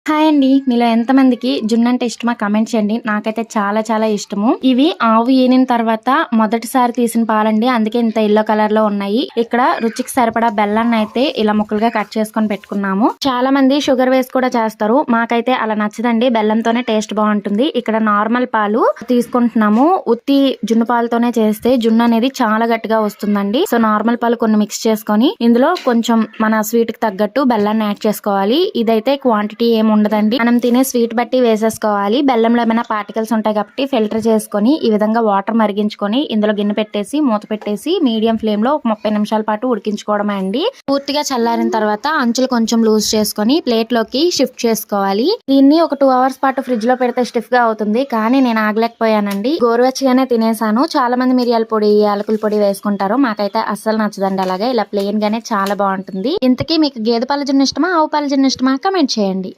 Hi అండి. మీలో ఎంతమందికి జున్ను అంటే ఇష్టమో కామెంట్ చేయండి. నాకైతే చాలా చాలా ఇష్టము. ఇవి ఆవు ఈనిన తర్వాత మొదటిసారి తీసిన పాలండి. అందుకే ఇంత ఎల్లో కలర్ లో ఉన్నాయి. ఇక్కడ రుచికి సరిపడా బెల్లాన్ని అయితే ఇలా ముక్కలుగా కట్ చేసుకొని పెట్టుకున్నాము. చాలా మంది షుగర్ వేసి కూడా చేస్తారు. మాకైతే అలా నచ్చదండి. బెల్లంతోనే టేస్ట్ బాగుంటుంది. ఇక్కడ నార్మల్ పాలు తీసుకుంటున్నాము. ఉత్తి జున్ను పాలతోనే చేస్తే జున్ను అనేది చాలా గట్టిగా వస్తుందండి. సో నార్మల్ పాలు కొన్ని మిక్స్ చేసుకొని ఇందులో కొంచెం మన స్వీట్ కి తగ్గట్టు బెల్లాన్ని యాడ్ చేసుకోవాలి. ఇదైతే క్వాంటిటీ ఏమి ఉండదండి. మనం తినే స్వీట్ బట్టి వేసేసుకోవాలి. బెల్లంలో ఏమైనా పార్టికల్స్ ఉంటాయి కాబట్టి ఫిల్టర్ చేసుకొని ఈ విధంగా వాటర్ మరిగించుకొని ఇందులో గిన్నె పెట్టేసి మూత పెట్టేసి మీడియం ఫ్లేమ్ లో ఒక 30 నిమిషాల పాటు ఉడికించుకోవడమే అండి. పూర్తిగా చల్లారిన తర్వాత అంచులు కొంచెం లూజ్ చేసుకొని ప్లేట్ లోకి షిఫ్ట్ చేసుకోవాలి. దీన్ని ఒక 2 అవర్స్ పాటు ఫ్రిడ్జ్ లో పెడితే స్టిఫ్ గా అవుతుంది. కానీ నేను ఆగలేకపోయానండి. గోరువెచ్చగానే తినేసాను. చాలా మంది మిరియాల పొడి యాలకుల పొడి వేసుకుంటారు. మాకైతే అస్సలు నచ్చదండి. అలాగే ఇలా ప్లెయిన్ గానే చాలా బాగుంటుంది. ఇంతకీ మీకు గేదె పాల జున్ను ఇష్టమా ఆవు పాల జున్ను ఇష్టమా కామెంట్ చేయండి.